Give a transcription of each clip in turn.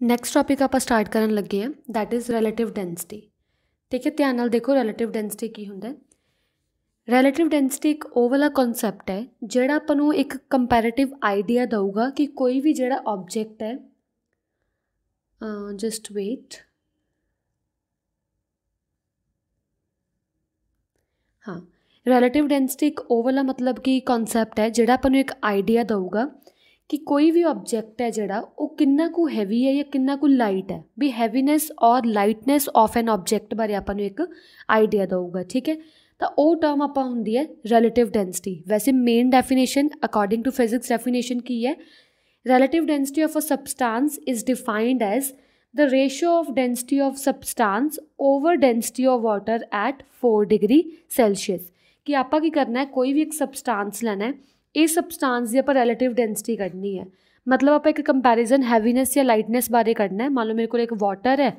Next topic ਆਪਾਂ start ਕਰਨ ਲੱਗੇ ਹਾਂ, ਦੈਟ ਇਜ਼ ਰਿਲੇਟਿਵ ਡੈਂਸਿਟੀ। ਠੀਕ ਹੈ, ਧਿਆਨ ਨਾਲ ਦੇਖੋ ਰਿਲੇਟਿਵ ਡੈਂਸਿਟੀ ਕੀ ਹੁੰਦਾ। ਰਿਲੇਟਿਵ ਡੈਂਸਿਟੀ ਇੱਕ ਉਹ ਵਾਲਾ ਕਨਸੈਪਟ ਹੈ ਜਿਹੜਾ ਆਪਾਂ ਨੂੰ ਇੱਕ ਕੰਪੈਰੇਟਿਵ ਆਈਡੀਆ ਦਊਗਾ ਕਿ ਕੋਈ ਵੀ ਜਿਹੜਾ ਆਬਜੈਕਟ ਹੈ, ਜਸਟ ਵੇਟ, ਹਾਂ, ਰਿਲੇਟਿਵ ਡੈਂਸਿਟੀ ਇੱਕ ਉਹ ਵਾਲਾ ਮਤਲਬ ਕਿ ਕਨਸੈਪਟ ਹੈ ਜਿਹੜਾ ਆਪਾਂ ਨੂੰ ਇੱਕ ਆਈਡੀਆ ਦਊਗਾ ਕਿ ਕੋਈ ਵੀ ਆਬਜੈਕਟ ਹੈ ਜਿਹੜਾ ਉਹ ਕਿੰਨਾ ਕੁ ਹੈਵੀ ਹੈ ਜਾਂ ਕਿੰਨਾ ਕੁ ਲਾਈਟ ਹੈ, ਵੀ ਹੈਵੀਨੈਸ ਔਰ ਲਾਈਟਨੈਸ ਆਫ ਐਨ ਆਬਜੈਕਟ ਬਾਰੇ ਆਪਾਂ ਨੂੰ ਇੱਕ ਆਈਡੀਆ ਦਊਗਾ। ਠੀਕ ਹੈ, ਤਾਂ ਉਹ ਟਰਮ ਆਪਾਂ ਹੁੰਦੀ ਹੈ ਰਿਲੇਟਿਵ ਡੈਂਸਿਟੀ। ਵੈਸੇ main definition according to physics definition ਕੀ ਹੈ? Relative density of a substance is defined as the ratio of density of substance over density of water at 4 degree Celsius। कि ਆਪਾਂ ਕੀ ਕਰਨਾ ਹੈ, ਕੋਈ ਵੀ ਇੱਕ ਸਬਸਟੈਂਸ ਲੈਣਾ ਹੈ, ਇਹ ਸਬਸਟੈਂਸ ਦੀ ਆਪਾਂ ਰਿਲੇਟਿਵ ਡੈਂਸਿਟੀ ਕੱਢਣੀ ਹੈ। ਮਤਲਬ ਆਪਾਂ ਇੱਕ ਕੰਪੈਰੀਜ਼ਨ ਹੈਵੀਨੈਸ ਜਾਂ ਲਾਈਟਨੈਸ ਬਾਰੇ ਕੱਢਣਾ ਹੈ। ਮੰਨ ਲਓ ਮੇਰੇ ਕੋਲ ਇੱਕ ਵਾਟਰ ਹੈ,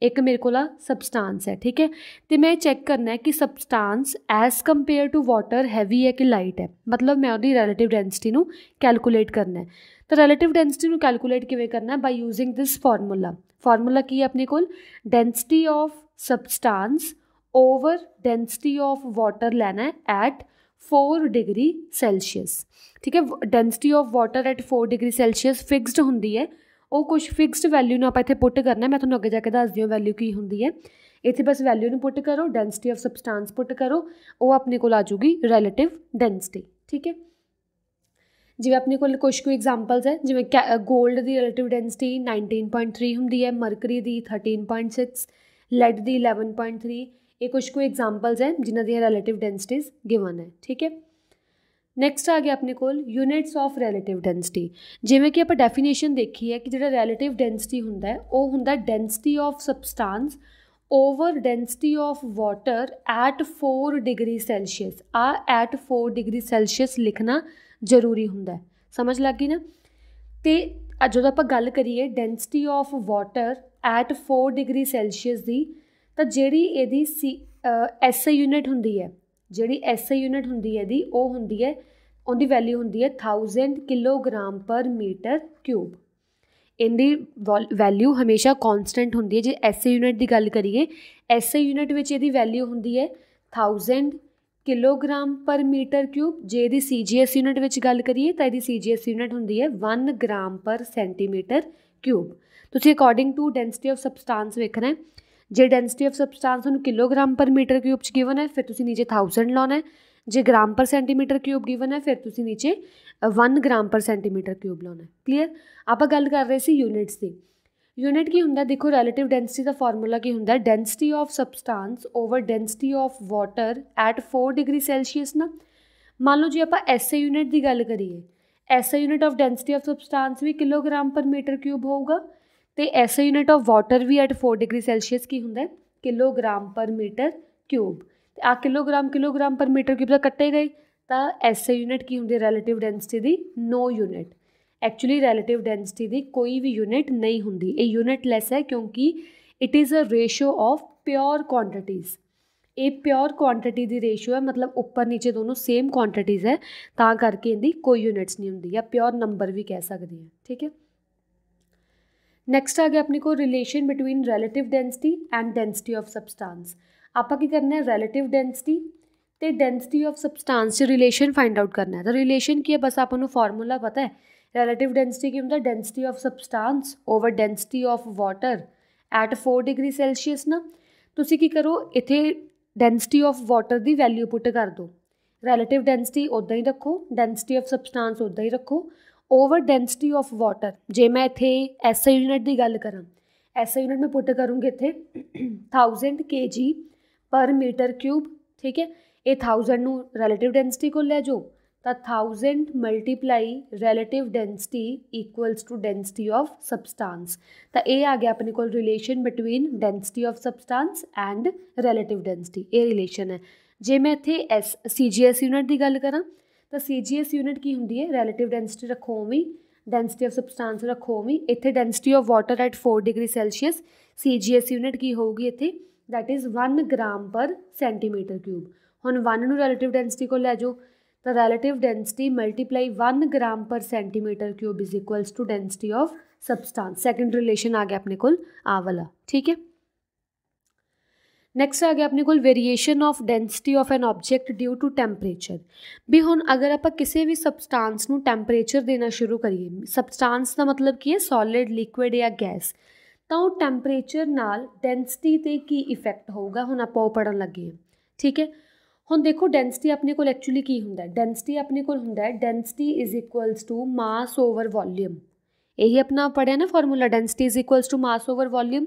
ਇੱਕ ਮੇਰੇ ਕੋਲ ਸਬਸਟੈਂਸ ਹੈ। ਠੀਕ ਹੈ, ਅਤੇ ਮੈਂ ਚੈੱਕ ਕਰਨਾ ਹੈ ਕਿ substance as compare to water heavy ਹੈ ਕਿ ਲਾਈਟ ਹੈ। ਮਤਲਬ ਮੈਂ ਉਹਦੀ ਰਿਲੇਟਿਵ ਡੈਂਸਿਟੀ ਨੂੰ ਕੈਲਕੂਲੇਟ ਕਰਨਾ ਹੈ। ਤਾਂ ਰਿਲੇਟਿਵ ਡੈਂਸਿਟੀ ਨੂੰ ਕੈਲਕੂਲੇਟ ਕਿਵੇਂ ਕਰਨਾ? ਬਾਈ ਯੂਜ਼ਿੰਗ ਦਿਸ ਫਾਰਮੂਲਾ। ਫਾਰਮੂਲਾ ਕੀ ਹੈ ਆਪਣੇ ਕੋਲ? Density of substance over density of water ਲੈਣਾ ਹੈ ਐਟ 4 ਡਿਗਰੀ ਸੈਲਸੀਅਸ। ਠੀਕ ਹੈ, density of water at 4 degree Celsius fixed ਹੁੰਦੀ ਹੈ। ਉਹ ਕੁਛ ਫਿਕਸਡ ਵੈਲਿਊ ਨੂੰ ਆਪਾਂ ਇੱਥੇ ਪੁੱਟ ਕਰਨਾ। ਮੈਂ ਤੁਹਾਨੂੰ ਅੱਗੇ ਜਾ ਕੇ ਦੱਸਦੀ ਹਾਂ ਵੈਲਿਊ ਕੀ ਹੁੰਦੀ ਹੈ। ਇੱਥੇ ਬਸ ਵੈਲਿਊ ਨੂੰ ਪੁੱਟ ਕਰੋ, ਡੈਂਸਿਟੀ ਆਫ ਸਬਸਟੈਂਸ ਪੁੱਟ ਕਰੋ, ਉਹ ਆਪਣੇ ਕੋਲ ਆ ਜੂਗੀ ਰਿਲੇਟਿਵ ਡੈਂਸਿਟੀ। ਠੀਕ ਹੈ, ਜਿਵੇਂ ਆਪਣੇ ਕੋਲ ਕੁਛ ਕੁ ਐਗਜ਼ਾਮਪਲਸ ਹੈ, ਜਿਵੇਂ ਗੋਲਡ ਦੀ ਰਿਲੇਟਿਵ ਡੈਂਸਿਟੀ 19.3 ਹੁੰਦੀ ਹੈ, ਮਰਕਰੀ ਦੀ 13.6, ਲੈਡ ਦੀ 11.3। ਇਹ ਕੁਛ ਕੁ ਐਗਜ਼ਾਮਪਲਸ ਹੈ ਜਿਨ੍ਹਾਂ ਦੀਆਂ ਰਿਲੇਟਿਵ ਡੈਂਸਿਟੀਜ਼ ਗਿਵਨ ਹੈ। ਠੀਕ ਹੈ, ਨੈਕਸਟ ਆ ਗਿਆ ਆਪਣੇ ਕੋਲ ਯੂਨਿਟਸ ਆਫ ਰਿਲੇਟਿਵ ਡੈਂਸਿਟੀ। ਜਿਵੇਂ ਕਿ ਆਪਾਂ ਡੈਫੀਨੇਸ਼ਨ ਦੇਖੀ ਹੈ ਕਿ ਜਿਹੜਾ ਰਿਲੇਟਿਵ ਡੈਂਸਿਟੀ ਹੁੰਦਾ ਹੈ ਉਹ ਹੁੰਦਾ density of substance over density of water at 4 degree Celsius. ਆ ਐਟ 4 ਡਿਗਰੀ ਸੈਲਸੀਅਸ ਲਿਖਣਾ ਜ਼ਰੂਰੀ ਹੁੰਦਾ ਹੈ। ਸਮਝ ਲੱਗ ਗਈ ਨਾ? ਅਤੇ ਜਦੋਂ ਆਪਾਂ ਗੱਲ ਕਰੀਏ density of water at 4 degree Celsius ਦੀ, ਤਾਂ ਜਿਹੜੀ ਇਹਦੀ SI ਯੂਨਿਟ ਹੁੰਦੀ ਹੈ, ਜਿਹੜੀ SI ਯੂਨਿਟ ਹੁੰਦੀ ਹੈ ਇਹਦੀ, ਉਹ ਹੁੰਦੀ ਹੈ, ਉਹਦੀ ਵੈਲਿਊ ਹੁੰਦੀ ਹੈ 1000 ਕਿਲੋਗ੍ਰਾਮ ਪਰ ਮੀਟਰ ਕਿਊਬ। ਇਹਦੀ ਵੈਲਿਊ ਹਮੇਸ਼ਾ ਕੌਨਸਟੈਂਟ ਹੁੰਦੀ ਹੈ। ਜੇ SI ਯੂਨਿਟ ਦੀ ਗੱਲ ਕਰੀਏ, SI ਯੂਨਿਟ ਵਿੱਚ ਇਹਦੀ ਵੈਲਿਊ ਹੁੰਦੀ ਹੈ 1000 ਕਿਲੋਗ੍ਰਾਮ ਪਰ ਮੀਟਰ ਕਿਊਬ। ਜੇ ਇਹਦੀ CGS ਯੂਨਿਟ ਵਿੱਚ ਗੱਲ ਕਰੀਏ ਤਾਂ ਇਹਦੀ CGS ਯੂਨਿਟ ਹੁੰਦੀ ਹੈ 1 ਗ੍ਰਾਮ ਪਰ ਸੈਂਟੀਮੀਟਰ ਕਿਊਬ। ਤੁਸੀਂ according to density of substance ਵੇਖਣਾ। ਜੇ ਡੈਂਸਿਟੀ ਆਫ ਸਬਸਟੈਂਸ ਤੁਹਾਨੂੰ ਕਿਲੋਗ੍ਰਾਮ ਪਰ ਮੀਟਰ ਕਿਊਬ 'ਚ ਗਿਵਨ ਹੈ, ਫਿਰ ਤੁਸੀਂ ਨੀਚੇ 1000 ਲਾਉਣਾ ਹੈ। ਜੇ gram per centimetre cube given ਹੈ, ਫਿਰ ਤੁਸੀਂ ਨੀਚੇ 1 ਗ੍ਰਾਮ ਪਰ ਸੈਂਟੀਮੀਟਰ ਕਿਊਬ ਲਾਉਣਾ। ਕਲੀਅਰ? ਆਪਾਂ ਗੱਲ ਕਰ ਰਹੇ ਸੀ ਯੂਨਿਟਸ ਦੀ। ਯੂਨਿਟ ਕੀ ਹੁੰਦਾ? ਦੇਖੋ ਰਿਲੇਟਿਵ ਡੈਂਸਿਟੀ ਦਾ ਫਾਰਮੂਲਾ ਕੀ ਹੁੰਦਾ? Density of substance over density of water at 4 degree Celsius ਨਾ। ਮੰਨ ਲਓ ਜੇ ਆਪਾਂ SI ਯੂਨਿਟ ਦੀ ਗੱਲ ਕਰੀਏ, SI unit of density of substance ਵੀ ਕਿਲੋਗ੍ਰਾਮ ਪਰ ਮੀਟਰ ਕਿਊਬ ਹੋਊਗਾ, ਅਤੇ SI ਯੂਨਿਟ ਆਫ ਵਾਟਰ ਵੀ ਐਟ 4 ਡਿਗਰੀ ਸੈਲਸੀਅਸ ਕੀ ਹੁੰਦਾ? Kilogram per metre cube. ਅਤੇ ਆਹ ਕਿਲੋਗ੍ਰਾਮ ਪਰ ਮੀਟਰ ਕਿਊਬ ਦਾ ਕੱਟੇ ਗਏ, ਤਾਂ SI ਯੂਨਿਟ ਕੀ ਹੁੰਦੀ? ਰਿਲੇਟਿਵ ਡੈਂਸਿਟੀ ਦੀ ਨੋ ਯੂਨਿਟ। ਐਕਚੁਅਲੀ ਰਿਲੇਟਿਵ ਡੈਂਸਿਟੀ ਦੀ ਕੋਈ ਵੀ ਯੂਨਿਟ ਨਹੀਂ ਹੁੰਦੀ। ਇਹ ਯੂਨਿਟ ਲੈਸ ਹੈ ਕਿਉਂਕਿ it is a ratio of pure quantities. ਇਹ ਪਿਓਰ ਕੁਆਂਟਿਟੀ ਦੀ ਰੇਸ਼ੋ ਹੈ, ਮਤਲਬ ਉੱਪਰ ਨੀਚੇ ਦੋਨੋਂ ਸੇਮ ਕੁਆਂਟੀਟੀਜ਼ ਹੈ, ਤਾਂ ਕਰਕੇ ਇਹਦੀ ਕੋਈ ਯੂਨਿਟਸ ਨਹੀਂ ਹੁੰਦੀ, ਜਾਂ ਪਿਓਰ ਨੰਬਰ ਵੀ ਕਹਿ ਸਕਦੇ ਹਾਂ। ਠੀਕ ਹੈ, ਨੈਕਸਟ ਆ ਗਿਆ ਆਪਣੇ ਕੋਲ relation between relative density and density of substance. ਆਪਾਂ ਕੀ ਕਰਨਾ ਹੈ? ਰਿਲੇਟਿਵ ਡੈਂਸਿਟੀ ਅਤੇ ਡੈਂਸਿਟੀ ਆਫ ਸਬਸਟੈਂਸ 'ਚ ਰਿਲੇਸ਼ਨ ਫਾਈਂਡ ਆਊਟ ਕਰਨਾ ਹੈ। ਤਾਂ ਰਿਲੇਸ਼ਨ ਕੀ ਹੈ? ਬਸ ਆਪਾਂ ਨੂੰ ਫਾਰਮੂਲਾ ਪਤਾ ਹੈ। ਰਿਲੇਟਿਵ ਡੈਂਸਿਟੀ ਕੀ ਹੁੰਦਾ? Density of substance over density of water at 4 degree Celsius ਨਾ। ਤੁਸੀਂ ਕੀ ਕਰੋ, ਇੱਥੇ density of water the value ਪੁੱਟ ਕਰ ਦਿਓ, ਰਿਲੇਟਿਵ ਡੈਂਸਿਟੀ ਉੱਦਾਂ ਹੀ ਰੱਖੋ, ਡੈਂਸਿਟੀ ਆਫ ਸਬਸਟੈਂਸ ਉੱਦਾਂ ਹੀ ਰੱਖੋ, ਓਵਰ ਡੈਂਸਿਟੀ ਆਫ ਵਾਟਰ। ਜੇ ਮੈਂ ਇੱਥੇ SI ਯੂਨਿਟ ਦੀ ਗੱਲ ਕਰਾਂ, SI ਯੂਨਿਟ ਮੈਂ ਪੁੱਟ ਕਰੂੰਗੀ ਇੱਥੇ 1000 kg ਪਰ ਮੀਟਰ ਕਿਊਬ। ਠੀਕ ਹੈ, ਇਹ 1000 ਨੂੰ ਰਿਲੇਟਿਵ ਡੈਂਸਿਟੀ ਕੋਲ ਲੈ ਜਾਓ, ਤਾਂ 1000 multiply relative density equals to density of substance. ਤਾਂ ਇਹ ਆ ਗਿਆ ਆਪਣੇ ਕੋਲ relation between density of substance and relative density. ਇਹ ਰਿਲੇਸ਼ਨ ਹੈ। ਜੇ ਮੈਂ ਇੱਥੇ CGS ਯੂਨਿਟ ਦੀ ਗੱਲ ਕਰਾਂ, ਤਾਂ CGS ਯੂਨਿਟ ਕੀ ਹੁੰਦੀ ਹੈ? ਰਿਲੇਟਿਵ ਡੈਂਸਿਟੀ ਰੱਖੋ ਉਵੇਂ, ਡੈਂਸਿਟੀ ਆਫ ਸਬਸਟੈਂਸ ਰੱਖੋ ਉਵੇਂ। ਇੱਥੇ density of water at 4 degree Celsius, CGS unit ਕੀ ਹੋਊਗੀ ਇੱਥੇ? That is 1 gram per centimetre cube. ਹੁਣ 1 ਨੂੰ ਰਿਲੇਟਿਵ ਡੈਂਸਿਟੀ ਕੋਲ ਲੈ ਜਾਓ, ਤਾਂ relative density multiply 1 gram per centimetre cube is equals to density of substance. Second relation ਆ ਗਿਆ ਆਪਣੇ ਕੋਲ ਆ ਵਾਲਾ, ਠੀਕ ਹੈ। ਨੈਕਸਟ ਆ ਗਿਆ ਆਪਣੇ ਕੋਲ variation of density of an object due to temperature. ਵੀ ਹੁਣ ਅਗਰ ਆਪਾਂ ਕਿਸੇ ਵੀ ਸਬਸਟਾਂਸ ਨੂੰ ਟੈਂਪਰੇਚਰ ਦੇਣਾ ਸ਼ੁਰੂ ਕਰੀਏ, ਸਬਸਟਾਂਸ ਦਾ ਮਤਲਬ ਕੀ ਹੈ, ਸੋਲਿਡ, ਲਿਕੁਇਡ ਜਾਂ ਗੈਸ, ਤਾਂ ਉਹ ਟੈਂਪਰੇਚਰ ਨਾਲ ਡੈਂਸਿਟੀ 'ਤੇ ਕੀ ਇਫੈਕਟ ਹੋਊਗਾ, ਹੁਣ ਆਪਾਂ ਉਹ ਪੜ੍ਹਨ ਲੱਗੇ ਹਾਂ, ਠੀਕ ਹੈ। ਹੁਣ ਦੇਖੋ ਡੈਂਸਿਟੀ ਆਪਣੇ ਕੋਲ ਐਕਚੁਅਲੀ ਕੀ ਹੁੰਦਾ, ਡੈਂਸਿਟੀ ਆਪਣੇ ਕੋਲ ਹੁੰਦਾ ਹੈ density is equals to mass over volume. ਇਹੀ ਆਪਣਾ ਪੜ੍ਹਿਆ ਨਾ formula, density is equals to mass over volume.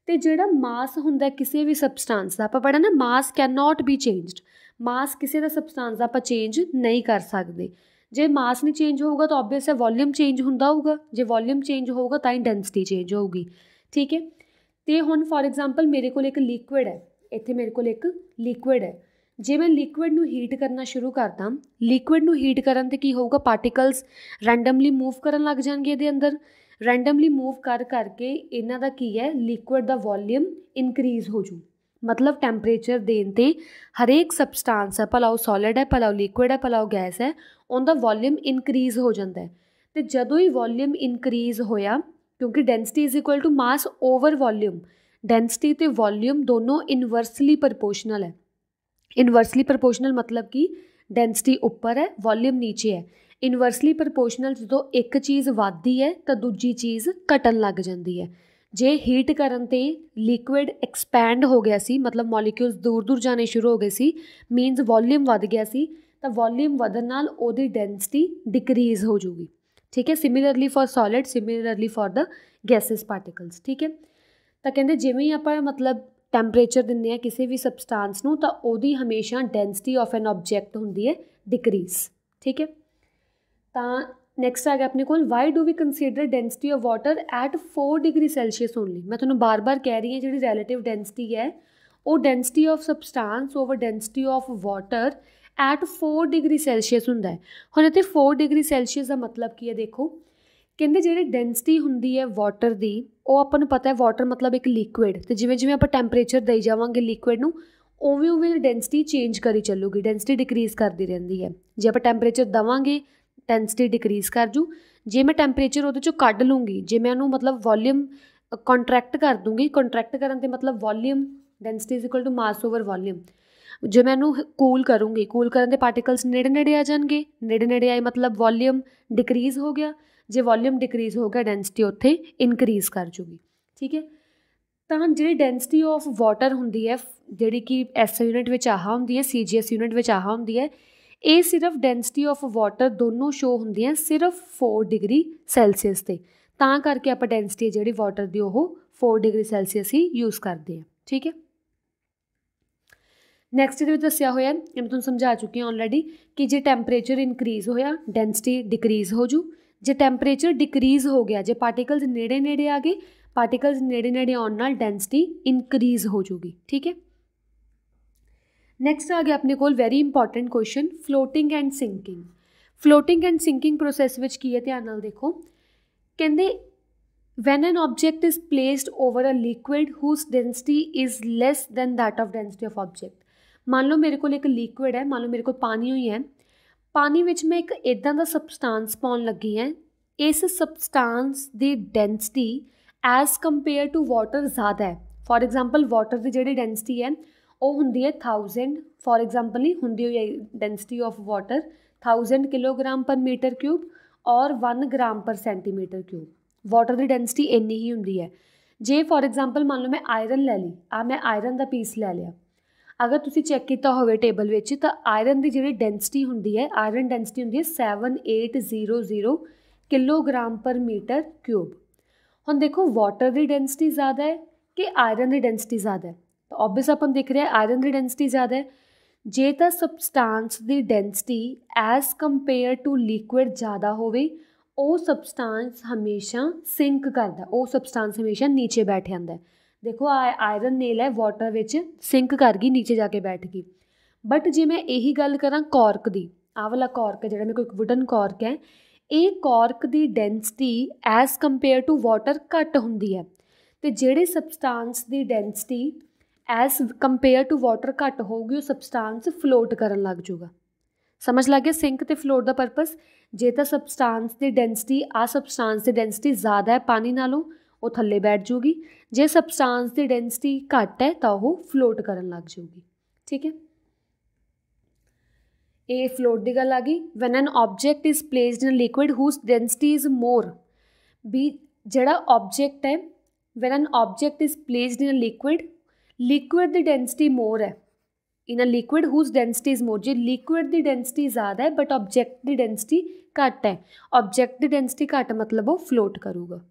ਅਤੇ ਜਿਹੜਾ ਮਾਸ ਹੁੰਦਾ ਕਿਸੇ ਵੀ ਸਬਸਟਾਂਸ ਦਾ, ਆਪਾਂ ਪੜ੍ਹਿਆ ਨਾ ਮਾਸ ਕੈਨ ਨੋਟ ਬੀ ਚੇਂਜਡ, ਮਾਸ ਕਿਸੇ ਦਾ ਸਬਸਟਾਂਸ ਦਾ ਆਪਾਂ ਚੇਂਜ ਨਹੀਂ ਕਰ ਸਕਦੇ। ਜੇ ਮਾਸ ਨਹੀਂ ਚੇਂਜ ਹੋਊਗਾ ਤਾਂ ਓਬਵੀਅਸ ਹੈ ਵੋਲੀਅਮ ਚੇਂਜ ਹੁੰਦਾ ਹੋਊਗਾ, ਜੇ ਵੋਲੀਅਮ ਚੇਂਜ ਹੋਊਗਾ ਤਾਂ ਹੀ ਡੈਂਸਿਟੀ ਚੇਂਜ ਹੋਊਗੀ, ਠੀਕ ਹੈ। ਅਤੇ ਹੁਣ ਫੋਰ ਐਗਜ਼ਾਮਪਲ ਮੇਰੇ ਕੋਲ ਇੱਕ ਲਿਕੁਇਡ ਹੈ, ਇੱਥੇ ਮੇਰੇ ਕੋਲ ਇੱਕ ਲਿਕੁਇਡ ਹੈ, ਜੇ ਮੈਂ ਲਿਕੁਇਡ ਨੂੰ ਹੀਟ ਕਰਨਾ ਸ਼ੁਰੂ ਕਰਦਾ, ਲਿਕੁਇਡ ਨੂੰ ਹੀਟ ਕਰਨ 'ਤੇ ਕੀ ਹੋਊਗਾ, ਪਾਰਟੀਕਲਸ ਰੈਂਡਮਲੀ ਮੂਵ ਕਰਨ ਲੱਗ ਜਾਣਗੇ ਇਹਦੇ ਅੰਦਰ, ਰੈਂਡਮਲੀ ਮੂਵ ਕਰਕੇ ਇਹਨਾਂ ਦਾ ਕੀ ਹੈ, ਲਿਕੁਇਡ ਦਾ ਵੋਲੀਅਮ ਇਨਕਰੀਜ਼ ਹੋ ਜੂ। ਮਤਲਬ ਟੈਂਪਰੇਚਰ ਦੇਣ 'ਤੇ ਹਰੇਕ ਸਬਸਟਾਂਸ ਹੈ, ਭਲਾ ਉਹ ਸੋਲਿਡ ਹੈ, ਭਲਾ ਉਹ ਲਿਕੁਇਡ ਹੈ, ਭਲਾ ਉਹ ਗੈਸ ਹੈ, ਉਹਦਾ ਵੋਲੀਅਮ ਇਨਕਰੀਜ਼ ਹੋ ਜਾਂਦਾ ਹੈ। ਅਤੇ ਜਦੋਂ ਹੀ ਵੋਲੀਅਮ ਇਨਕਰੀਜ਼ ਹੋਇਆ, ਕਿਉਂਕਿ density is equal to mass over volume, density ਅਤੇ ਵੋਲੀਅਮ ਦੋਨੋਂ ਇਨਵਰਸਲੀ ਪ੍ਰਪੋਰਸ਼ਨਲ ਹੈ। ਇਨਵਰਸਲੀ ਪ੍ਰਪੋਰਸ਼ਨਲ ਮਤਲਬ ਕਿ ਡੈਂਸਿਟੀ ਉੱਪਰ ਹੈ, ਵੋਲੀਅਮ ਨੀਚੇ ਹੈ। ਇਨਵਰਸਲੀ ਪ੍ਰਪੋਰਸ਼ਨਲ ਜਦੋਂ ਇੱਕ ਚੀਜ਼ ਵੱਧਦੀ ਹੈ ਤਾਂ ਦੂਜੀ ਚੀਜ਼ ਘਟਣ ਲੱਗ ਜਾਂਦੀ ਹੈ। ਜੇ ਹੀਟ ਕਰਨ 'ਤੇ ਲਿਕੁਇਡ ਐਕਸਪੈਂਡ ਹੋ ਗਿਆ ਸੀ, ਮਤਲਬ ਮੋਲੀਕਿਊਲਸ ਦੂਰ ਦੂਰ ਜਾਣੇ ਸ਼ੁਰੂ ਹੋ ਗਏ ਸੀ, ਮੀਨਸ ਵੋਲੀਅਮ ਵੱਧ ਗਿਆ ਸੀ, ਤਾਂ ਵੋਲੀਅਮ ਵਧਣ ਨਾਲ ਉਹਦੀ ਡੈਂਸਿਟੀ ਡਿਕਰੀਜ਼ ਹੋ ਜੂਗੀ, ਠੀਕ ਹੈ। Similarly for solid, similarly for the gases particles, ਠੀਕ ਹੈ। ਤਾਂ ਕਹਿੰਦੇ ਜਿਵੇਂ ਹੀ ਆਪਾਂ ਮਤਲਬ ਟੈਂਪਰੇਚਰ ਦਿੰਦੇ ਹਾਂ ਕਿਸੇ ਵੀ ਸਬਸਟਾਂਸ ਨੂੰ, ਤਾਂ ਉਹਦੀ ਹਮੇਸ਼ਾ ਡੈਂਸਿਟੀ ਆਫ ਐਨ ਆਬਜੈਕਟ ਹੁੰਦੀ ਹੈ ਡਿਕਰੀਜ਼, ਠੀਕ ਹੈ। ਤਾਂ ਨੈਕਸਟ ਆ ਗਿਆ ਆਪਣੇ ਕੋਲ, why do we consider density of water at 4 degree Celsius only. ਮੈਂ ਤੁਹਾਨੂੰ ਬਾਰ-ਬਾਰ ਕਹਿ ਰਹੀ ਹਾਂ ਜਿਹੜੀ ਰੈਲੇਟਿਵ ਡੈਂਸਿਟੀ ਹੈ ਉਹ density of substance over density of water at 4 degree Celsius ਹੁੰਦਾ ਹੈ। ਹੁਣ ਇੱਥੇ 4 ਡਿਗਰੀ ਸੈਲਸੀਅਸ ਦਾ ਮਤਲਬ ਕੀ ਹੈ, ਦੇਖੋ ਕਹਿੰਦੇ ਜਿਹੜੀ ਡੈਂਸਿਟੀ ਹੁੰਦੀ ਹੈ ਵਾਟਰ ਦੀ, ਉਹ ਆਪਾਂ ਨੂੰ ਪਤਾ ਹੈ ਵਾਟਰ ਮਤਲਬ ਇੱਕ ਲਿਕੁਇਡ, ਅਤੇ ਜਿਵੇਂ ਜਿਵੇਂ ਆਪਾਂ ਟੈਂਪਰੇਚਰ ਦੇਈ ਜਾਵਾਂਗੇ ਲਿਕੁਇਡ ਨੂੰ, ਉਵੇਂ ਉਵੇਂ ਡੈਂਸਿਟੀ ਚੇਂਜ ਕਰੀ ਚੱਲੂਗੀ, ਡੈਂਸਿਟੀ ਡਿਕਰੀਜ਼ ਕਰਦੀ ਰਹਿੰਦੀ ਹੈ। ਜੇ ਆਪਾਂ ਟੈਂਪਰੇਚਰ ਦੇਵਾਂਗੇ ਡੈਂਸਿਟੀ ਡਿਕਰੀਜ਼ ਕਰ ਜੂ, ਜੇ ਮੈਂ ਟੈਂਪਰੇਚਰ ਉਹਦੇ 'ਚੋਂ ਕੱਢ ਲੂੰਗੀ, ਜੇ ਮੈਂ ਉਹਨੂੰ ਮਤਲਬ ਵੋਲੀਅਮ ਕੰਟਰੈਕਟ ਕਰ ਦੂੰਗੀ, ਕੰਟਰੈਕਟ ਕਰਨ 'ਤੇ ਮਤਲਬ volume density is equal to mass over volume. ਜੇ ਮੈਂ ਇਹਨੂੰ ਕੂਲ ਕਰੂੰਗੀ, ਕੂਲ ਕਰਨ 'ਤੇ ਪਾਰਟੀਕਲਸ ਨੇੜੇ ਨੇੜੇ ਆ ਜਾਣਗੇ, ਨੇੜੇ ਨੇੜੇ ਆਏ ਮਤਲਬ ਵੋਲੀਅਮ ਡਿਕਰੀਜ਼ ਹੋ ਗਿਆ, ਜੇ ਵੋਲੀਅਮ ਡਿਕਰੀਜ਼ ਹੋ ਗਿਆ ਡੈਂਸਿਟੀ ਉੱਥੇ ਇਨਕਰੀਜ਼ ਕਰ ਜੂਗੀ, ਠੀਕ ਹੈ। ਤਾਂ ਜਿਹੜੀ ਡੈਂਸਿਟੀ ਆਫ ਵਾਟਰ ਹੁੰਦੀ ਹੈ, ਜਿਹੜੀ ਕਿ ਐਸ ਯੂਨਿਟ ਵਿੱਚ ਆਹ ਹੁੰਦੀ ਹੈ, CGS ਯੂਨਿਟ ਵਿੱਚ ਆਹ ਹੁੰਦੀ ਹੈ, ਇਹ ਸਿਰਫ ਡੈਂਸਿਟੀ ਆਫ ਵਾਟਰ ਦੋਨੋਂ ਸ਼ੋ ਹੁੰਦੀਆਂ ਸਿਰਫ 4 ਡਿਗਰੀ ਸੈਲਸੀਅਸ 'ਤੇ, ਤਾਂ ਕਰਕੇ ਆਪਾਂ ਡੈਂਸਿਟੀ ਜਿਹੜੀ ਵਾਟਰ ਦੀ ਉਹ 4 ਡਿਗਰੀ ਸੈਲਸੀਅਸ ਹੀ ਯੂਜ਼ ਕਰਦੇ ਹਾਂ, ਠੀਕ ਹੈ। ਨੈਕਸਟ ਇਹਦੇ ਵਿੱਚ ਦੱਸਿਆ ਹੋਇਆ, ਇਹ ਮੈਂ ਤੁਹਾਨੂੰ ਸਮਝਾ ਚੁੱਕੀ ਹਾਂ ਆਲਰੇਡੀ, ਕਿ ਜੇ ਟੈਂਪਰੇਚਰ ਇਨਕਰੀਜ਼ ਹੋਇਆ ਡੈਂਸਿਟੀ ਡਿਕਰੀਜ਼ ਹੋ ਜੂ, ਜੇ ਟੈਂਪਰੇਚਰ ਡਿਕਰੀਜ਼ ਹੋ ਗਿਆ, ਜੇ ਪਾਰਟੀਕਲਸ ਨੇੜੇ ਨੇੜੇ ਆ ਗਏ, ਪਾਰਟੀਕਲਸ ਨੇੜੇ ਨੇੜੇ ਆਉਣ ਨਾਲ ਡੈਂਸਿਟੀ ਇਨਕਰੀਜ਼ ਹੋ ਜੂਗੀ, ਠੀਕ ਹੈ। ਨੈਕਸਟ ਆ ਗਿਆ ਆਪਣੇ ਕੋਲ very important question, floating and sinking. Floating and sinking process ਵਿੱਚ ਕੀ ਹੈ, ਧਿਆਨ ਨਾਲ ਦੇਖੋ। ਕਹਿੰਦੇ when an object is placed over a liquid whose density is less than that of density of object। ਮੰਨ ਲਓ ਮੇਰੇ ਕੋਲ ਇੱਕ ਲਿਕੁਇਡ ਹੈ, ਮੰਨ ਲਓ ਮੇਰੇ ਕੋਲ ਪਾਣੀ ਹੋਈ ਹੈ, ਪਾਣੀ ਵਿੱਚ ਮੈਂ ਇੱਕ ਇੱਦਾਂ ਦਾ ਸਬਸਟਾਂਸ ਪਾਉਣ ਲੱਗੀ ਹੈ, ਇਸ ਸਬਸਟਾਂਸ ਦੀ density as compare to water ਜ਼ਿਆਦਾ ਹੈ। ਫੋਰ ਐਗਜ਼ਾਮਪਲ ਵਾਟਰ ਦੀ ਜਿਹੜੀ ਡੈਂਸਿਟੀ ਹੈ ਉਹ ਹੁੰਦੀ ਹੈ 1000, ਫੋਰ ਐਗਜ਼ਾਮਪਲ ਹੀ ਹੁੰਦੀ ਹੋਈ ਹੈ density of water 1000 kilogram per metre cube ਔਰ 1 gram per centimetre cube. Water ਦੀ ਡੈਂਸਿਟੀ ਇੰਨੀ ਹੀ ਹੁੰਦੀ ਹੈ। ਜੇ ਫੋਰ ਐਗਜ਼ਾਮਪਲ ਮੰਨ ਲਓ ਮੈਂ ਆਇਰਨ ਲੈ ਲਈ, ਮੈਂ ਆਇਰਨ ਦਾ ਪੀਸ ਲੈ ਲਿਆ, ਅਗਰ ਤੁਸੀਂ ਚੈੱਕ ਕੀਤਾ ਹੋਵੇ ਟੇਬਲ ਵਿੱਚ, ਤਾਂ ਆਇਰਨ ਦੀ ਜਿਹੜੀ ਡੈਂਸਿਟੀ ਹੁੰਦੀ ਹੈ, ਆਇਰਨ ਡੈਂਸਿਟੀ ਹੁੰਦੀ ਹੈ 7800 ਕਿਲੋਗ੍ਰਾਮ ਪਰ ਮੀਟਰ ਕਿਊਬ। ਹੁਣ ਦੇਖੋ ਵਾਟਰ ਦੀ ਡੈਂਸਿਟੀ ਜ਼ਿਆਦਾ ਹੈ ਕਿ ਆਇਰਨ ਦੀ ਡੈਂਸਿਟੀ ਜ਼ਿਆਦਾ ਹੈ, ਤਾਂ ਓਬਵੀਅਸ ਆਪਾਂ ਦੇਖ ਰਹੇ ਹਾਂ ਆਇਰਨ ਦੀ ਡੈਂਸਿਟੀ ਜ਼ਿਆਦਾ ਹੈ। ਜੇ ਤਾਂ ਸਬਸਟਾਂਸ ਦੀ density as compare to liquid ਜ਼ਿਆਦਾ ਹੋਵੇ, ਉਹ ਸਬਸਟਾਂਸ ਹਮੇਸ਼ਾ ਸਿੰਕ ਕਰਦਾ, ਉਹ ਸਬਸਟਾਂਸ ਹਮੇਸ਼ਾ ਨੀਚੇ ਬੈਠ ਜਾਂਦਾ। ਦੇਖੋ ਆਇਰਨ ਨੇਲ ਹੈ ਵਾਟਰ ਵਿੱਚ ਸਿੰਕ ਕਰ ਗਈ, ਨੀਚੇ ਜਾ ਕੇ ਬੈਠ ਗਈ। ਬਟ ਜੇ ਮੈਂ ਇਹੀ ਗੱਲ ਕਰਾਂ ਕੌਰਕ ਦੀ, ਆਹ ਵਾਲਾ ਕੌਰਕ ਹੈ ਜਿਹੜਾ ਮੇਰੇ ਕੋਲ ਇੱਕ ਵੁਡਨ ਕੌਰਕ ਹੈ, ਇਹ ਕੌਰਕ ਦੀ density as compare to water ਘੱਟ ਹੁੰਦੀ ਹੈ, ਅਤੇ ਜਿਹੜੇ ਸਬਸਟਾਂਸ ਦੀ density as compare to water ਘੱਟ ਹੋਊਗੀ ਉਹ ਸਬਸਟਾਂਸ ਫਲੋਟ ਕਰਨ ਲੱਗ ਜੂਗਾ। समझ लग गया सिंक ते फ्लोट का परपस। जे तो सबसटांस की डेंसिटी सबसटांस की डेंसिटी ज़्यादा है पानी नालों, वो थल्ले बैठ जूगी। जे सबसटांस की डेंसिटी घट है तो वो फ्लोट करन लग जूगी। ठीक है, ये फ्लोट की गल आ गई। When an object is placed in liquid whose density is more, भी जिहड़ा ऑबजैक्ट है, when an object is placed in liquid, liquid की डेंसिटी मोर है in a liquid whose density is more. जे लिक्विड की डेंसिटी ज़्यादा है but ऑबजैक्ट की डेंसिटी घट है, ऑबजैक्ट की डेंसिटी घट मतलब वो फ्लोट करूगा।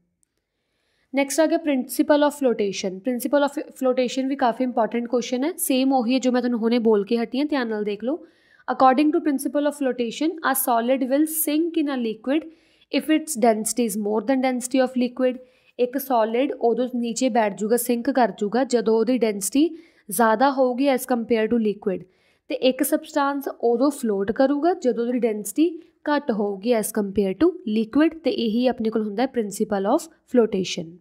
नैक्सट आ गया principal of flotation. Principal of flotation भी काफ़ी इंपॉर्टेंट क्वेश्चन है, सेम वही है जो मैं तुहानूं हुणे बोल के हटी हाँ, ध्यान नाल देख लो। According to principle of flotation a solid will sink in a liquid if its density is more than density of liquid. एक सॉलिड उदों नीचे बैठ जूगा, सिंक कर जूगा जदों उहदी डेंसिटी ज़्यादा होगी एज़ कंपेयर टू लिक्विड, तो एक सबसटांस उदों फ्लोट करूगा जदों उहदी डेंसिटी घट होगी एज़ कंपेयर टू लिक्विड। तो यही अपने कोल हुंदा है प्रिंसिपल ऑफ फ्लोटेशन।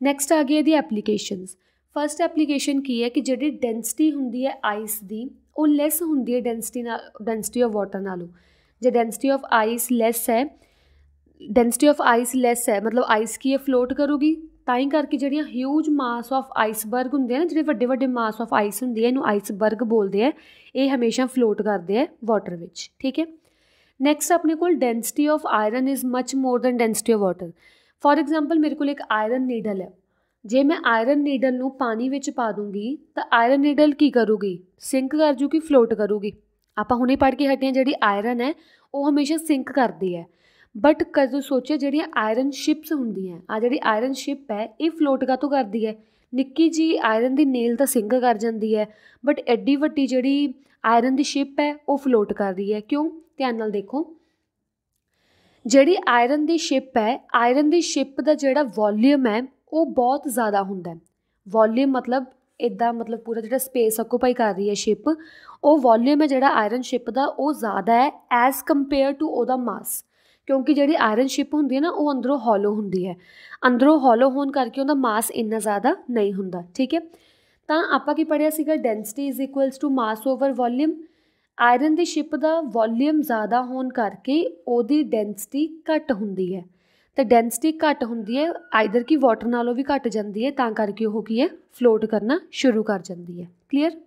नैक्सट आ गई इहदी एप्लीकेशनस। फस्ट एप्लीकेशन की है कि जिहड़ी डेंसिटी हुंदी है आइस दी वो लैस हुंदी है डेंसिटी ऑफ वाटर नालों। जे डेंसिटी ऑफ आइस लैस है, डेंसिटी ऑफ आइस लैस है मतलब आइस की फ्लोट करूगी, ताई करके जिहड़ियां ह्यूज मास ऑफ आइसबर्ग हुंदे हैं ना, जिहड़े वड्डे वड्डे मास ऑफ आइस हुंदी है, इनू आइसबर्ग बोलते हैं, ये हमेशा फ्लोट करते हैं वाटर विच। ठीक है, नैक्सट अपने कोल density of iron is much more than density of water. For example मेरे को एक आयरन नीडल है, जे मैं आयरन नीडल नूं पानी विच पा दूँगी तो आयरन नीडल की करूगी, सिंक कर जूगी, फ्लोट करूगी। आपां हुणे पढ़ के हटे हैं जिहड़ी आयरन है वो हमेशा सिंक करती है, बट कदों सोचे जिहड़ियां आयरन शिप्स हुंदियां, आ जिहड़ी आयरन शिप है ये फ्लोट कातों करदी है। निक्की जी आयरन दी नेल तो सिंक कर जाती है, बट एड्डी वड्डी जिहड़ी आयरन दी शिप है वो फ्लोट कर रही है। क्यों? ध्यान नाल देखो, जिहड़ी आयरन दी शिप है, आयरन दी शिप दा जिहड़ा वॉल्यूम है वो बहुत ज़्यादा हुंदा है। वॉल्यूम मतलब इदा मतलब पूरा जिहड़ा स्पेस ऑक्यूपाई कर रही है शिप, वो वॉल्यूम है जिहड़ा आयरन शिप दा वो ज़्यादा है एज़ कंपेयर टू ओदा मास। क्योंकि जिहड़ी आयरन शिप हुंदी है ना वो अंदरों हॉलो हुंदी है, अंदरों हॉलो होने करके उहदा मास इन्ना ज़्यादा नहीं हुंदा। ठीक है, तो आपां की पढ़िया सीगा density is equals to mass over volume. Iron दी शिप दा वॉल्यूम ज़्यादा होने करके ओहदी डेंसिटी घट हुंदी है, तो डेंसिटी घट हुंदी है आइदर कि वाटर नालों भी घट जाती है, तां करके वो की है फ्लोट करना शुरू कर जाती है। क्लीयर?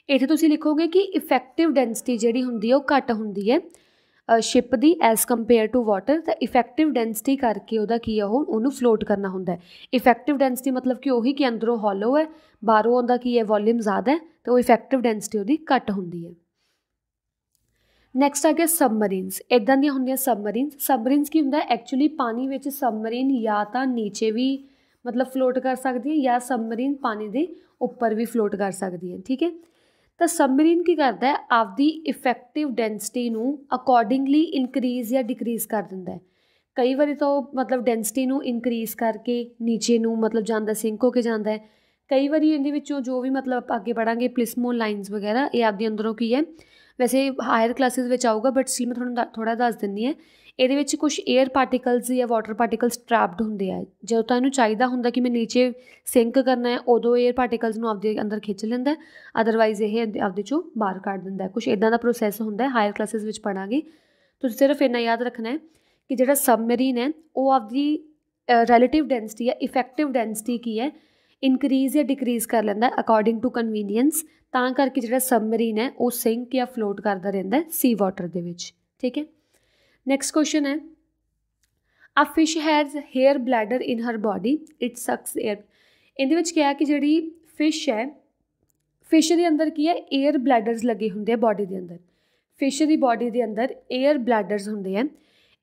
इत्थे तुसीं लिखोगे कि इफैक्टिव डेंसिटी जिहड़ी हुंदी है वो घट हुंदी है शिप दी एज़ कंपेयर टू वाटर, तो इफैक्टिव डेंसिटी करके उहदा की है उहनूं फ्लोट करना हुंदा है। इफैक्टिव डेंसिटी मतलब कि उही कि अंदरों हॉलो है, बाहरों उहदा की है वॉल्यूम ज़्यादा है, तो वो इफैक्टिव डेंसिटी उहदी घट हुंदी है। नैक्सट आ गया सबमरीनस। इदां दियां हुंदियां सबमरीनस। सबमरीनस की हुंदा एक्चुअली पानी विच सबमरीन या तो नीचे भी मतलब फ्लोट कर सकती है या सबमरीन पानी दे उपर भी फ्लोट कर सकती है। ठीक है, तो सबमरीन की करता है आपदी इफैक्टिव डेंसिटी नूं अकॉर्डिंगली इनक्रीज़ या डिक्रीज़ कर दिंदा है। कई बारी तो मतलब डेंसिटी नूं इनक्रीज़ करके नीचे नूं मतलब जांदा, सिंक होके जांदा है। कई बारी इहदे विचों जो भी मतलब अगे पढ़ांगे प्लिस्मो लाइनस वगैरह ये आपदी अंदरों की है, वैसे हायर क्लासिस में आऊगा बट स्टिल मैं थोड़ा थोड़ा दस दिंदी है। ये कुछ एयर पार्टिकल्स या वाटर पार्टिकल्स ट्रैप्ड होंगे है, जो तो इन्हूं चाहिदा हुंदा कि मैं नीचे सिंक करना है उदों एयर पार्टिकल्स नूं आपदे अंदर खिंच लैंदा है, अदरवाइज़ ये आपदे चों बाहर कढ़ दिंदा है। कुछ इदां दा प्रोसैस हुंदा है, हायर क्लासिस में पढ़ांगे। तो सिर्फ इन्ना याद रखना है कि जिहड़ा सबमरीन है वो आपदी रैलेटिव डेंसिटी या इफैक्टिव डेंसिटी की है इनक्रीज़ या डिक्रीज़ कर लैंदा अकॉर्डिंग टू कनवीनियंस, तां करके जिहड़ा सबमरीन है वो सिंक या फ्लोट करता रहिंदा है सी वाटर दे विच। ठीक है, नैक्सट क्वेश्चन है a fish has air bladder in her body it sucks air. इहदे विच क्या है कि जिहड़ी फिश है, फिश के अंदर की है एयर ब्लैडरस लगे होंगे बॉडी के अंदर। फिश की बॉडी के अंदर एयर ब्लैडरस होंगे हैं।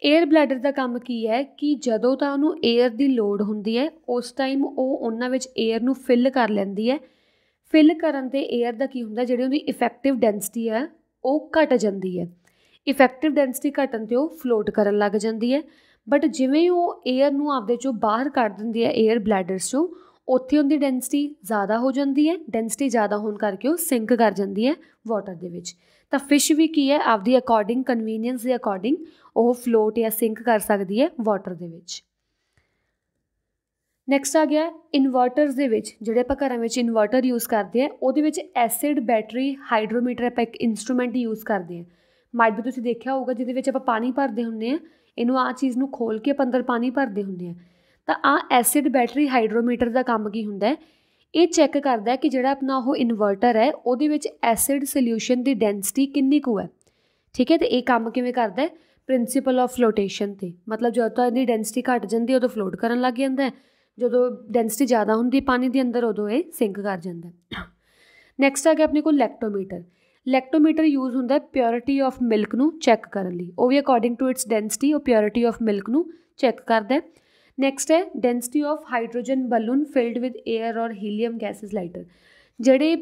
एयर ब्लैडर का काम की है कि जदों तो उन्होंने एयर की लोड़ होंदी है उस टाइम वो उन्हां विच एयर नूं फिल कर लैंदी है। फिल करन ते एयर का की हुंदा जिहड़ी उहदी इफैक्टिव डेंसिटी है वो घट जाती है। इफैक्टिव डेंसिटी घटन ते वो फ्लोट करन लग जाती है, बट जिवें वो एयर नूं आपदे चों बाहर कढ दिंदी है एयर ब्लैडरस चों, उत्थे उनकी डेंसिटी ज़्यादा हो जाती है। डेंसिटी ज़्यादा होने करके वो सिंक कर जाती है वाटर दे विच। तो फिश भी की है आपदी अकॉर्डिंग कनवीनियंस के अकॉर्डिंग वो फ्लोट या सिंक कर सकती है वाटर दे विच। ਨੈਕਸਟ ਆ ਗਿਆ ਇਨਵਰਟਰਸ ਦੇ ਵਿੱਚ, ਜਿਹੜੇ ਆਪਾਂ ਘਰਾਂ ਵਿੱਚ ਇਨਵਰਟਰ ਯੂਜ਼ ਕਰਦੇ ਹਾਂ ਉਹਦੇ ਵਿੱਚ ਐਸਿਡ ਬੈਟਰੀ ਹਾਈਡਰੋਮੀਟਰ ਆਪਾਂ ਇੱਕ ਇੰਸਟਰੂਮੈਂਟ ਯੂਜ਼ ਕਰਦੇ ਹਾਂ। ਮਾਈਟ ਵੀ ਤੁਸੀਂ ਦੇਖਿਆ ਹੋਊਗਾ ਜਿਹਦੇ ਵਿੱਚ ਆਪਾਂ ਪਾਣੀ ਭਰਦੇ ਹੁੰਦੇ ਹਾਂ, ਇਹਨੂੰ ਆਹ ਚੀਜ਼ ਨੂੰ ਖੋਲ੍ਹ ਕੇ ਆਪਾਂ ਅੰਦਰ ਪਾਣੀ ਭਰਦੇ ਹੁੰਦੇ ਹਾਂ। ਤਾਂ ਆਹ ਐਸਿਡ ਬੈਟਰੀ ਹਾਈਡਰੋਮੀਟਰ ਦਾ ਕੰਮ ਕੀ ਹੁੰਦਾ ਹੈ, ਇਹ ਚੈੱਕ ਕਰਦਾ ਕਿ ਜਿਹੜਾ ਆਪਣਾ ਉਹ ਇਨਵਰਟਰ ਹੈ ਉਹਦੇ ਵਿੱਚ ਐਸਿਡ ਸੋਲਿਊਸ਼ਨ ਦੀ ਡੈਂਸਿਟੀ ਕਿੰਨੀ ਕੁ ਹੈ। ਠੀਕ ਹੈ, ਅਤੇ ਇਹ ਕੰਮ ਕਿਵੇਂ ਕਰਦਾ ਹੈ, ਪ੍ਰਿੰਸੀਪਲ ਆਫ ਫਲੋਟੇਸ਼ਨ 'ਤੇ। ਮਤਲਬ ਜਦੋਂ ਤਾਂ ਇਹਦੀ ਡੈਂਸਿਟੀ ਘੱਟ ਜਾਂਦੀ ਉਦੋਂ ਫਲੋਟ ਕਰਨ ਲੱਗ ਜਾਂਦਾ, ਜਦੋਂ ਡੈਂਸਿਟੀ ਜ਼ਿਆਦਾ ਹੁੰਦੀ ਪਾਣੀ ਦੇ ਅੰਦਰ ਉਦੋਂ ਇਹ ਸਿੰਕ ਕਰ ਜਾਂਦਾ। ਨੈਕਸਟ ਆ ਗਿਆ ਆਪਣੇ ਕੋਲ ਲੈਕਟੋਮੀਟਰ। ਲੈਕਟੋਮੀਟਰ ਯੂਜ਼ ਹੁੰਦਾ ਪਿਓਰਿਟੀ ਆਫ ਮਿਲਕ ਨੂੰ ਚੈੱਕ ਕਰਨ ਲਈ, ਉਹ ਵੀ ਅਕੋਰਡਿੰਗ ਟੂ ਇਟਸ ਡੈਂਸਿਟੀ ਉਹ ਪਿਓਰਿਟੀ ਆਫ ਮਿਲਕ ਨੂੰ ਚੈੱਕ ਕਰਦਾ। ਨੈਕਸਟ ਹੈ density of hydrogen balloon filled with air ਔਰ ਹੀਲੀਅਮ ਗੈਸਿਸ ਲਾਈਟਰ। ਜਿਹੜੇ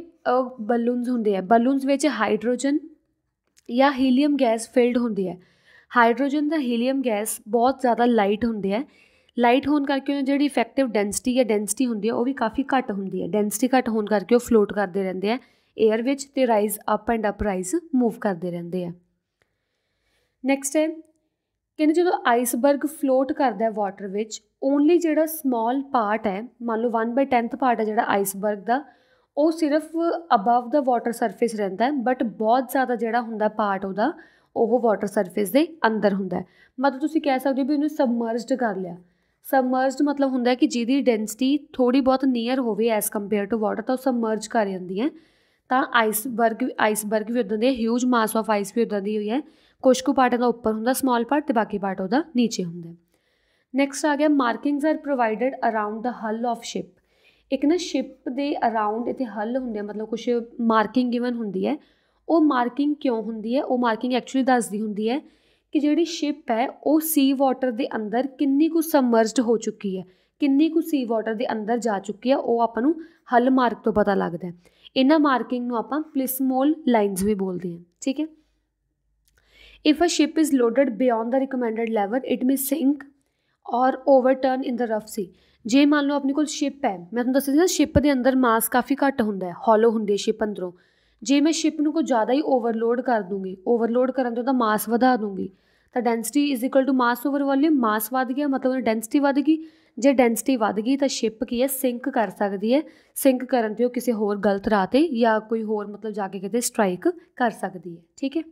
ਬਲੂਨਸ ਹੁੰਦੇ ਆ, ਬਲੂਨਸ ਵਿੱਚ ਹਾਈਡਰੋਜਨ ਜਾਂ ਹੀਲੀਅਮ ਗੈਸ ਫਿਲਡ ਹੁੰਦੀ ਹੈ। ਹਾਈਡਰੋਜਨ ਦਾ ਹੀਲੀਅਮ ਗੈਸ ਬਹੁਤ ਜ਼ਿਆਦਾ ਲਾਈਟ ਹੁੰਦੇ ਹੈ, ਲਾਈਟ ਹੋਣ ਕਰਕੇ ਉਹਨਾਂ ਜਿਹੜੀ ਇਫੈਕਟਿਵ ਡੈਂਸਿਟੀ ਹੁੰਦੀ ਹੈ ਉਹ ਵੀ ਕਾਫੀ ਘੱਟ ਹੁੰਦੀ ਹੈ। ਡੈਂਸਿਟੀ ਘੱਟ ਹੋਣ ਕਰਕੇ ਉਹ ਫਲੋਟ ਕਰਦੇ ਰਹਿੰਦੇ ਆ ਏਅਰ ਵਿੱਚ, ਅਤੇ rise up and up rise move ਕਰਦੇ ਰਹਿੰਦੇ ਆ। ਨੈਕਸਟ ਹੈ ਕਹਿੰਦੇ ਜਦੋਂ ਆਈਸਬਰਗ ਫਲੋਟ ਕਰਦਾ ਵਾਟਰ ਵਿੱਚ, ਓਨਲੀ ਜਿਹੜਾ ਸਮੋਲ ਪਾਰਟ ਹੈ, ਮੰਨ ਲਓ 1/10 ਪਾਰਟ ਹੈ ਜਿਹੜਾ ਆਈਸਬਰਗ ਦਾ, ਉਹ ਸਿਰਫ ਅਬਵ ਦਾ ਵਾਟਰ ਸਰਫੇਸ ਰਹਿੰਦਾ, ਬਟ ਬਹੁਤ ਜ਼ਿਆਦਾ ਜਿਹੜਾ ਹੁੰਦਾ ਪਾਰਟ ਉਹਦਾ ਉਹ ਵਾਟਰ ਸਰਫੇਸ ਦੇ ਅੰਦਰ ਹੁੰਦਾ। ਮਤਲਬ ਤੁਸੀਂ ਕਹਿ ਸਕਦੇ ਹੋ ਵੀ ਉਹਨੂੰ ਸਬਮਰਜਡ ਕਰ ਲਿਆ। ਸਬਮਰਜਡ ਮਤਲਬ ਹੁੰਦਾ ਕਿ ਜਿਹਦੀ ਡੈਂਸਿਟੀ ਥੋੜ੍ਹੀ ਬਹੁਤ ਨੀਅਰ ਹੋਵੇ ਐਜ਼ ਕੰਪੇਅਰ ਟੂ ਵਾਟਰ, ਤਾਂ ਉਹ ਸਬਮਰਜ ਕਰ ਜਾਂਦੀ ਹੈ। ਤਾਂ ਆਈਸਬਰਗ ਵੀ ਉੱਦਾਂ ਦੇ, ਹਿਊਜ ਮਾਸ ਆਫ ਆਈਸ ਵੀ ਉੱਦਾਂ ਦੀ ਹੋਈ ਹੈ। ਕੁਛ ਕੁ ਪਾਰਟ ਦਾ ਉੱਪਰ ਹੁੰਦਾ ਸਮੋਲ ਪਾਰਟ, ਅਤੇ ਬਾਕੀ ਪਾਰਟ ਉਹਦਾ ਨੀਚੇ ਹੁੰਦਾ। ਨੈਕਸਟ ਆ ਗਿਆ ਮਾਰਕਿੰਗਸ ਆਰ ਪ੍ਰੋਵਾਈਡਡ ਅਰਾਊਂਡ ਦਾ ਹਲ ਆਫ ਸ਼ਿਪ। ਇੱਕ ਨਾ ਸ਼ਿਪ ਦੇ ਅਰਾਊਂਡ ਇੱਥੇ ਹਲ ਹੁੰਦੇ ਆ, ਮਤਲਬ ਕੁਛ ਮਾਰਕਿੰਗ ਗਿਵਨ ਹੁੰਦੀ ਹੈ। ਉਹ ਮਾਰਕਿੰਗ ਕਿਉਂ ਹੁੰਦੀ ਹੈ, ਉਹ ਮਾਰਕਿੰਗ ਐਕਚੁਅਲੀ ਦੱਸਦੀ ਹੁੰਦੀ ਹੈ ਕਿ ਜਿਹੜੀ ਸ਼ਿਪ ਹੈ ਉਹ ਸੀ ਵਾਟਰ ਦੇ ਅੰਦਰ ਕਿੰਨੀ ਕੁ ਸਬਮਰਜਡ ਹੋ ਚੁੱਕੀ ਹੈ, ਕਿੰਨੀ ਕੁ ਸੀ ਵਾਟਰ ਦੇ ਅੰਦਰ ਜਾ ਚੁੱਕੀ ਹੈ, ਉਹ ਆਪਾਂ ਨੂੰ ਹਲ ਮਾਰਕ ਤੋਂ ਪਤਾ ਲੱਗਦਾ। ਇਹਨਾਂ ਮਾਰਕਿੰਗ ਨੂੰ ਆਪਾਂ ਪਲਿਸਮੋਲ ਲਾਈਨਸ ਵੀ ਬੋਲਦੇ ਹਾਂ। ਠੀਕ ਹੈ, if a ship is loaded beyond the recommended level it may sink or overturn in the rough ਸੀ। ਜੇ ਮੰਨ ਲਓ ਆਪਣੇ ਕੋਲ ਸ਼ਿਪ ਹੈ, ਮੈਂ ਤੁਹਾਨੂੰ ਦੱਸਿਆ ਸੀ ਨਾ ਸ਼ਿਪ ਦੇ ਅੰਦਰ ਮਾਸ ਕਾਫੀ ਘੱਟ ਹੁੰਦਾ ਹੈ, ਹੌਲੋ ਹੁੰਦੀ ਹੈ ਸ਼ਿਪ ਅੰਦਰੋਂ। ਜੇ ਮੈਂ ਸ਼ਿਪ ਨੂੰ ਕੋਈ ਜ਼ਿਆਦਾ ਹੀ ਓਵਰਲੋਡ ਕਰ ਦੂੰਗੀ, ਓਵਰਲੋਡ ਕਰਨ ਤੋਂ ਉਹਦਾ ਮਾਸ ਵਧਾ ਦੂੰਗੀ, ਤਾਂ density is equal to mass over volume. Mass ਵੱਧ ਗਿਆ ਮਤਲਬ ਉਹਦੀ ਡੈਂਸਿਟੀ ਵੱਧ ਗਈ। ਜੇ ਡੈਂਸਿਟੀ ਵੱਧ ਗਈ ਤਾਂ ਸ਼ਿਪ ਕੀ ਹੈ, ਸਿੰਕ ਕਰ ਸਕਦੀ ਹੈ। ਸਿੰਕ ਕਰਨ 'ਤੇ ਉਹ ਕਿਸੇ ਹੋਰ ਗਲਤ ਰਾਹ 'ਤੇ ਜਾਂ ਕੋਈ ਹੋਰ ਮਤਲਬ ਜਾ ਕੇ ਕਿਤੇ ਸਟਰਾਈਕ ਕਰ ਸਕਦੀ ਹੈ। ਠੀਕ ਹੈ।